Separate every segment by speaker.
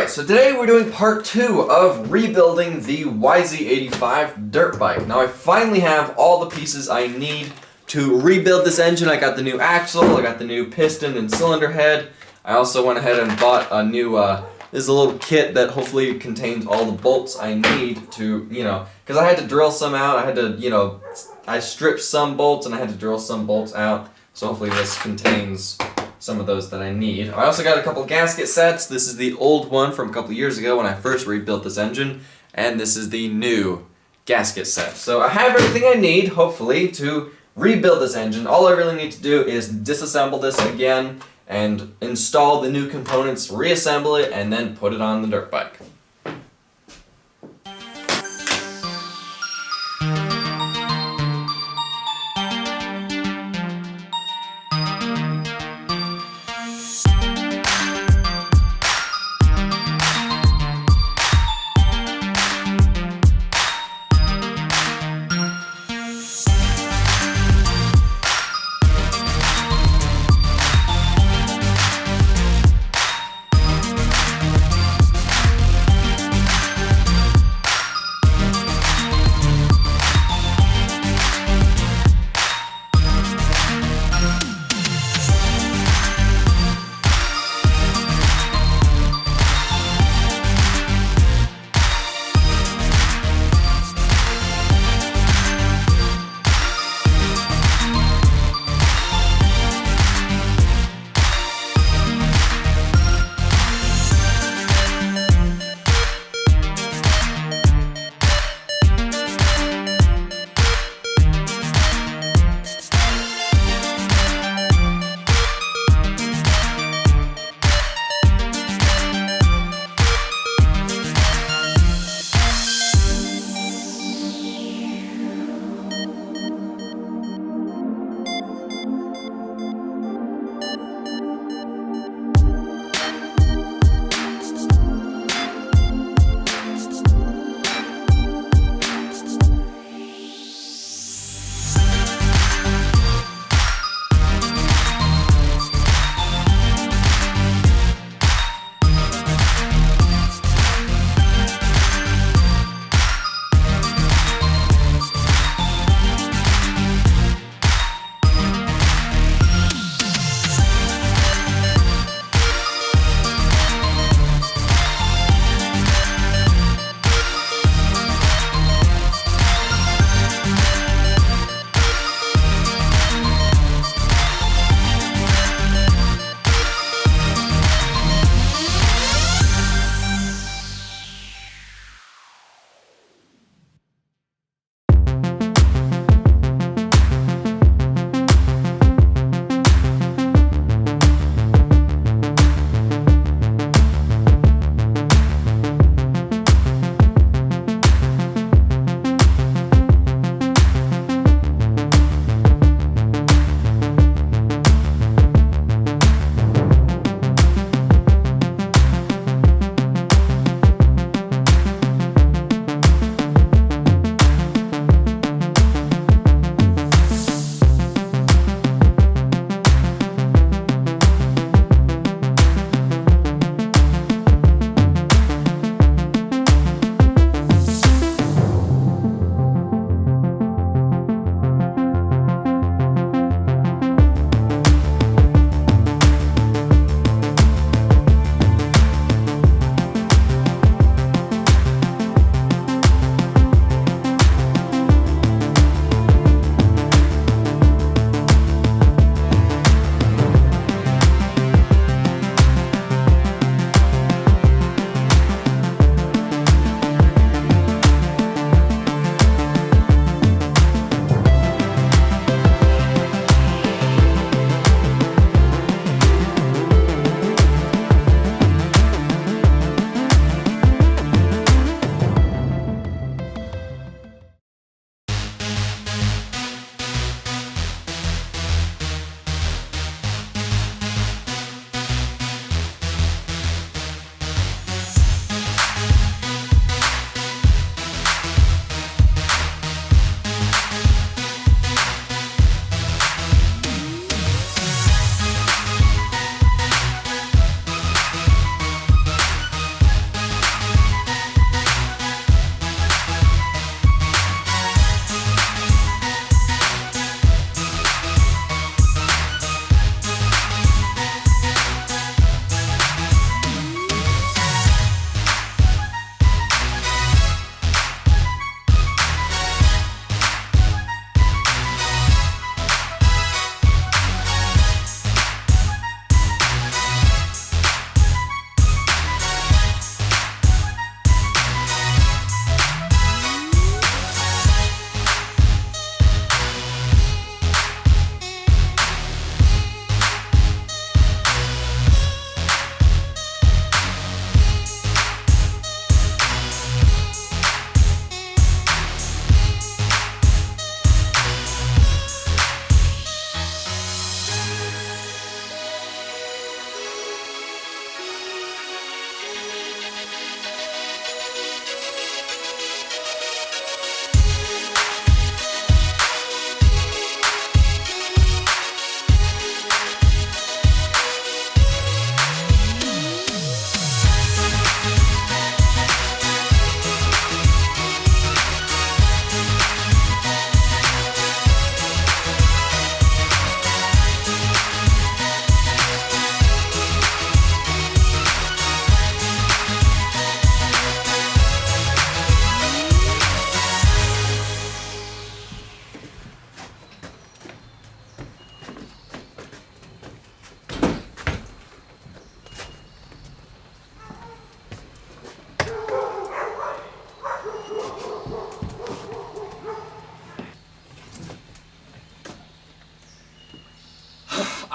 Speaker 1: Alright, so today we're doing part 2 of rebuilding the YZ85 dirt bike. Now I finally have all the pieces I need to rebuild this engine. I got the new axle, I got the new piston and cylinder head. I also went ahead and bought a new, this is a little kit that hopefully contains all the bolts I need to, because I had to drill some out, I had to, I stripped some bolts and I had to drill some bolts out. So hopefully this contains some of those that I need. I also got a couple gasket sets. This is the old one from a couple years ago when I first rebuilt this engine, and this is the new gasket set. So I have everything I need, hopefully, to rebuild this engine. All I really need to do is disassemble this again and install the new components, reassemble it, and then put it on the dirt bike.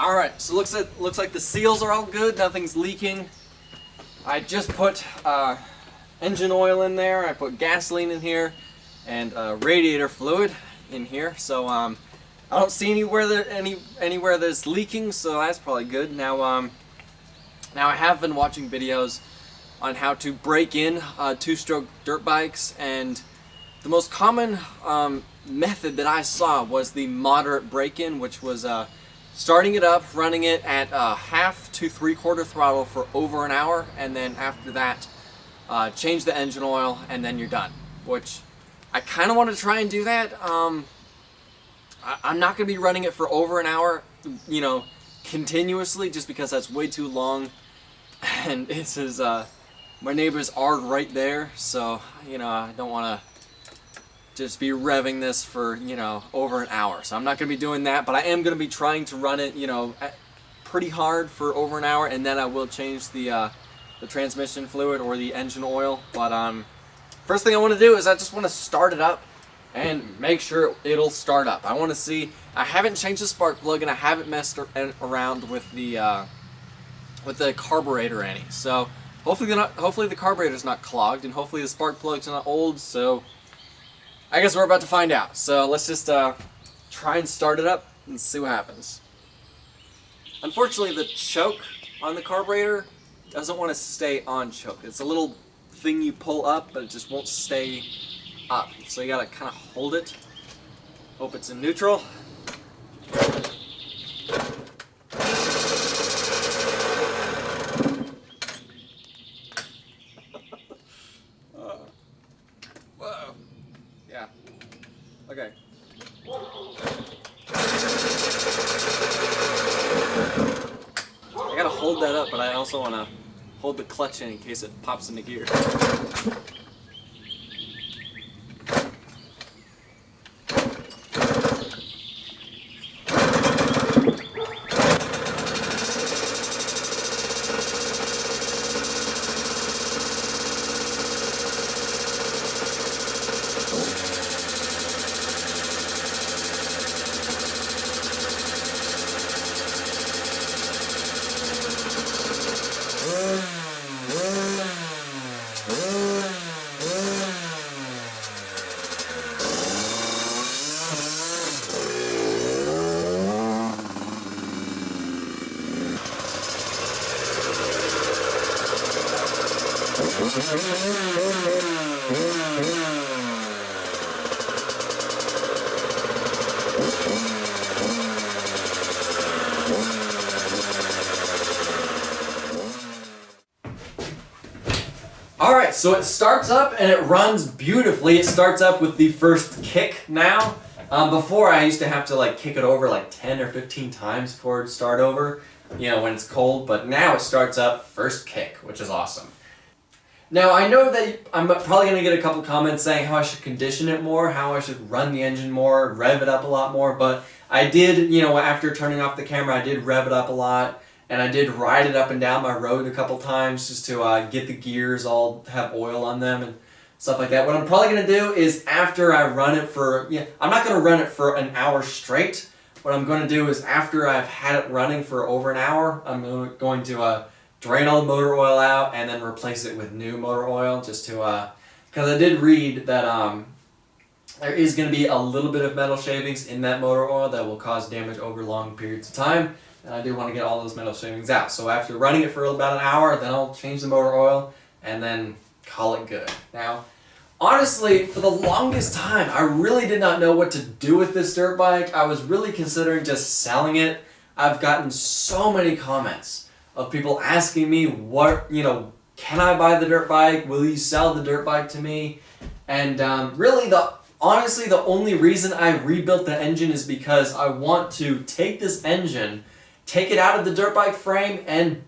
Speaker 1: All right, so looks like the seals are all good. Nothing's leaking. I just put engine oil in there. I put gasoline in here, and radiator fluid in here. So I don't see anywhere there's leaking. So that's probably good. Now I have been watching videos on how to break in two-stroke dirt bikes, and the most common method that I saw was the moderate break-in, which was starting it up, running it at half to three-quarter throttle for over an hour, and then after that, change the engine oil, and then you're done. Which I kind of want to try and do that. I'm not going to be running it for over an hour, you know, continuously, just because that's way too long, and it is my neighbors are right there, so you know I don't want to just be revving this for, you know, over an hour. So I'm not going to be doing that, but I am going to be trying to run it, you know, pretty hard for over an hour, and then I will change the transmission fluid or the engine oil. But first thing I want to do is I just want to start it up and make sure it'll start up. I want to see. I haven't changed the spark plug, and I haven't messed around with the carburetor any. So hopefully the carburetor's not clogged, and hopefully the spark plug's not old. So I guess we're about to find out. So let's just try and start it up and see what happens. Unfortunately, the choke on the carburetor doesn't want to stay on choke. It's a little thing you pull up, but it just won't stay up. So you gotta kind of hold it. Hope it's in neutral. Whoa. Yeah. Okay. I gotta hold that up, but I also wanna hold the clutch in case it pops into gear. Alright, so it starts up and it runs beautifully. It starts up with the first kick now. Before I used to have to like kick it over like 10 or 15 times before it'd start over, you know, when it's cold, but now it starts up first kick, which is awesome. Now I know that I'm probably going to get a couple comments saying how I should condition it more, how I should run the engine more, rev it up a lot more, but I did, you know, after turning off the camera, I did rev it up a lot, and I did ride it up and down my road a couple times just to get the gears all have oil on them and stuff like that. What I'm probably going to do is after I run it for, I'm not going to run it for an hour straight. What I'm going to do is after I've had it running for over an hour, I'm going to drain all the motor oil out and then replace it with new motor oil just to, because I did read that there is going to be a little bit of metal shavings in that motor oil that will cause damage over long periods of time, and I do want to get all those metal shavings out. So after running it for about an hour, then I'll change the motor oil and then call it good. Now, honestly, for the longest time, I really did not know what to do with this dirt bike. I was really considering just selling it. I've gotten so many comments of people asking me, what, you know, can I buy the dirt bike? Will you sell the dirt bike to me? And really, honestly, the only reason I rebuilt the engine is because I want to take this engine, take it out of the dirt bike frame, and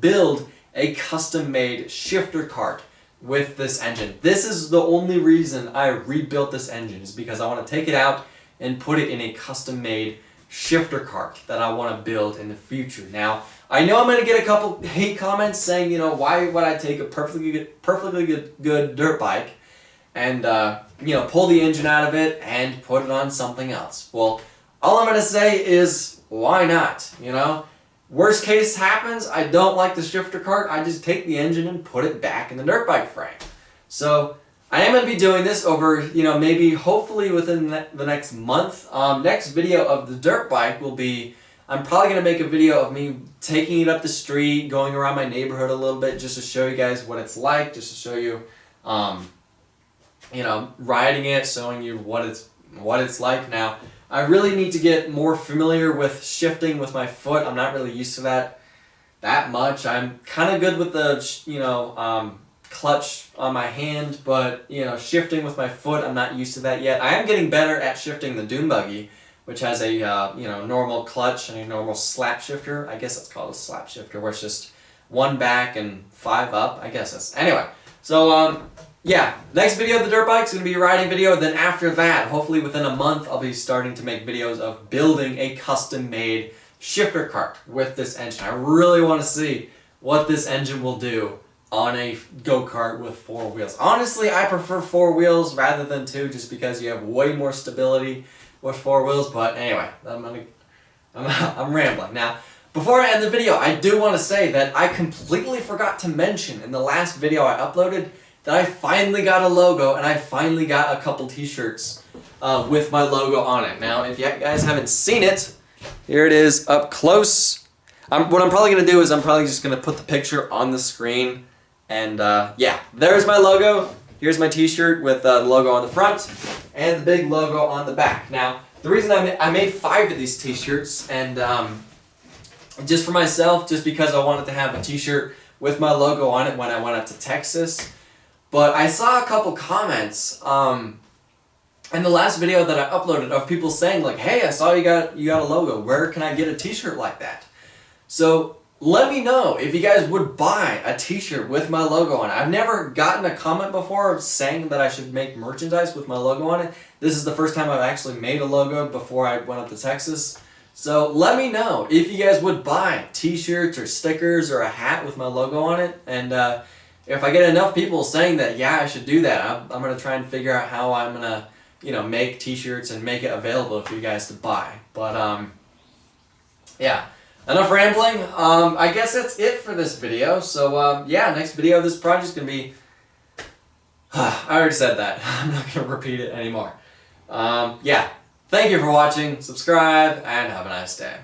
Speaker 1: build a custom-made shifter cart with this engine. This is the only reason I rebuilt this engine, is because I want to take it out and put it in a custom-made shifter cart that I want to build in the future. Now, I know I'm going to get a couple hate comments saying, you know, why would I take a perfectly good dirt bike and, you know, pull the engine out of it and put it on something else? Well, all I'm gonna say is, why not? You know, worst case happens, I don't like the shifter cart, I just take the engine and put it back in the dirt bike frame. So I am going to be doing this over, you know, maybe hopefully within the next month. Next video of the dirt bike will be, I'm probably going to make a video of me taking it up the street, going around my neighborhood a little bit just to show you guys what it's like, just to show you, you know, riding it, showing you what it's like. Now, I really need to get more familiar with shifting with my foot. I'm not really used to that much. I'm kind of good with the, you know, clutch on my hand, but you know, shifting with my foot, I'm not used to that yet. I am getting better at shifting the dune buggy, which has a you know, normal clutch and a normal slap shifter. I guess that's called a slap shifter, where it's just 1 back and 5 up. I guess that's, anyway. So yeah, next video of the dirt bike's gonna be a riding video. Then after that, hopefully within a month, I'll be starting to make videos of building a custom-made shifter cart with this engine. I really want to see what this engine will do on a go-kart with 4 wheels. Honestly, I prefer 4 wheels rather than 2, just because you have way more stability with 4 wheels. But anyway, I'm rambling. Now, before I end the video, I do want to say that I completely forgot to mention in the last video I uploaded that I finally got a logo and I finally got a couple t-shirts with my logo on it. Now, if you guys haven't seen it, here it is up close. What I'm probably going to do is I'm probably just going to put the picture on the screen. And yeah, there's my logo. Here's my t-shirt with the logo on the front and the big logo on the back. Now, the reason I made 5 of these t-shirts, and just for myself, just because I wanted to have a t-shirt with my logo on it when I went up to Texas. But I saw a couple comments in the last video that I uploaded of people saying like, hey, I saw you got a logo. Where can I get a t-shirt like that? So let me know if you guys would buy a t-shirt with my logo on it. I've never gotten a comment before saying that I should make merchandise with my logo on it. This is the first time I've actually made a logo before I went up to Texas. So let me know if you guys would buy t-shirts or stickers or a hat with my logo on it. And if I get enough people saying that, yeah, I should do that, I'm going to try and figure out how I'm going to, you know, make t-shirts and make it available for you guys to buy. But yeah. Enough rambling. I guess that's it for this video. So yeah, next video of this project is going to be... I already said that. I'm not going to repeat it anymore. Yeah. Thank you for watching. Subscribe and have a nice day.